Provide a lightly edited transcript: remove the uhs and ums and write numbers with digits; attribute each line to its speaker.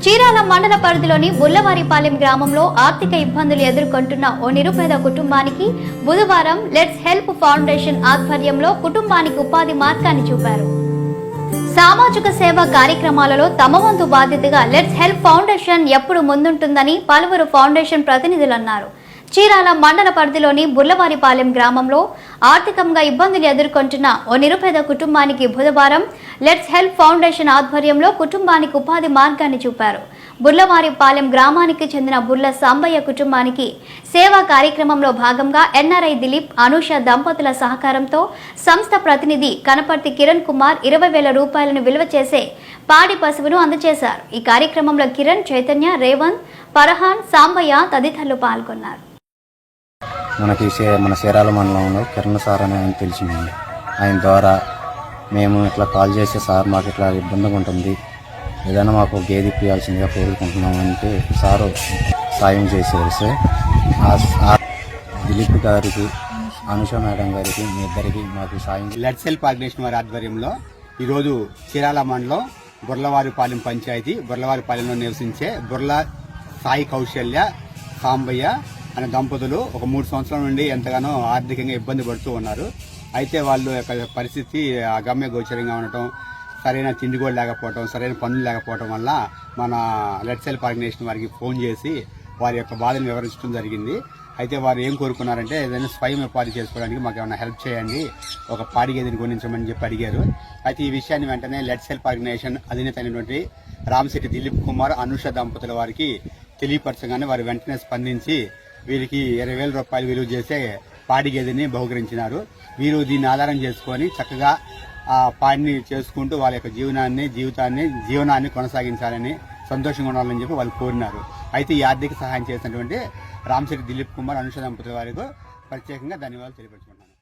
Speaker 1: చీరాల మండల పరిధిలోని బుల్లవారిపాలెం గ్రామంలో ఆర్థిక ఇబ్బందులు ఎదుర్కొంటున్న ఓ నిరుపేద కుటుంబానికి బుధవారం లెట్స్ హెల్ప్ ఫౌండేషన్ ఆధ్వర్యంలో కుటుంబానికి ఉపాధి మార్గాన్ని చూపారు. సామాజిక సేవ కార్యక్రమాలలో తమ వంతు బాధ్యతగా లెట్స్ హెల్ప్ ఫౌండేషన్ ఎప్పుడు ముందుంటుందని పలువురు ఫౌండేషన్ ప్రతినిధులు అన్నారు. చీరాల మండల పరిధిలోని బుల్లవారిపాలెం గ్రామంలో ఆర్థికంగా ఇబ్బందులు ఎదుర్కొంటున్న ఓ నిరుపేద కుటుంబానికి బుధవారం లెట్స్ హెల్ప్ ఫౌండేషన్ ఆధ్వర్యంలో కుటుంబానికి ఉపాధి మార్గాన్ని చూపారు. బుల్లవారిపాలెం గ్రామానికి చెందిన బుర్ల సాంబయ్య కుటుంబానికి సేవా కార్యక్రమంలో భాగంగా ఎన్ఆర్ఐ దిలీప్, అనూష దంపతుల సహకారంతో సంస్థ ప్రతినిధి కనపర్తి కిరణ్ కుమార్ 20,000 రూపాయలను విలువ చేసే పాడి పశువును అందజేశారు. ఈ కార్యక్రమంలో కిరణ్, చైతన్య, రేవంత్, పరహాన్, సాంబయ్య తదితరులు పాల్గొన్నారు.
Speaker 2: మన చీరాల మండలంలో కిరణ్ సార్ అని ఆయన తెలిసిందండి. ఆయన ద్వారా మేము ఇట్లా కాల్ చేసే సార్ మాకు ఇట్లా ఇబ్బందిగా ఉంటుంది, ఏదైనా మాకు గేదె ఇప్పించాల్సిందిగా కోరుకుంటున్నాం అంటే సారు సాయం చేసేవారు సార్. దిలీప్ గారికి, అనుష మేడం గారికి, మీ ఇద్దరికి మాకు సాయం.
Speaker 3: లెట్స్ హెల్ప్ ఆర్గనైజేషన్ వారి ఆధ్వర్యంలో ఈరోజు చీరాల మండలం బుర్లవారిపాలెం పంచాయతీ బుర్లవారిపాలెంలో నివసించే బుర్ల సాయి కౌశల్య, సాంబయ్య అనే దంపతులు ఒక 3 సంవత్సరాల నుండి ఎంతగానో ఆర్థికంగా ఇబ్బంది పడుతూ ఉన్నారు. అయితే వాళ్ళు యొక్క పరిస్థితి అగమ్య గోచరంగా ఉండటం, సరైన తిండి కూడా లేకపోవటం, సరైన పనులు లేకపోవటం వల్ల మన లెట్స్ హెల్ప్ ఆర్గనైజేషన్ వారికి ఫోన్ చేసి వారి యొక్క బాధను వివరించడం జరిగింది. అయితే వారు ఏం కోరుకున్నారంటే ఏదైనా స్వయం ఉపాధి చేసుకోవడానికి మాకు ఏమైనా హెల్ప్ చేయండి, ఒక పాడి గేదెని కొనించమని చెప్పి అడిగారు. అయితే ఈ విషయాన్ని వెంటనే లెట్స్ హెల్ప్ ఆర్గనైజేషన్ అధినేత అయినటువంటి రామశెట్టి దిలీప్ కుమార్, అనుష దంపతుల వారికి తెలియపరచగానే వారు వెంటనే స్పందించి వీరికి 20,000 రూపాయలు విలువ చేసే పాడి గేదెని బహుకరించినారు. వీరు దీన్ని ఆధారం చేసుకొని చక్కగా ఆ పాడిని చేసుకుంటూ వాళ్ళ యొక్క జీవనాన్ని కొనసాగించాలని, సంతోషంగా ఉండాలని చెప్పి వాళ్ళు కోరినారు. అయితే ఈ ఆర్థిక సహాయం చేసినటువంటి రామశెట్టి దిలీప్ కుమార్, అనుష దంపతుల వారికి ప్రత్యేకంగా ధన్యవాదాలు తెలియపరుచుకుంటున్నాను.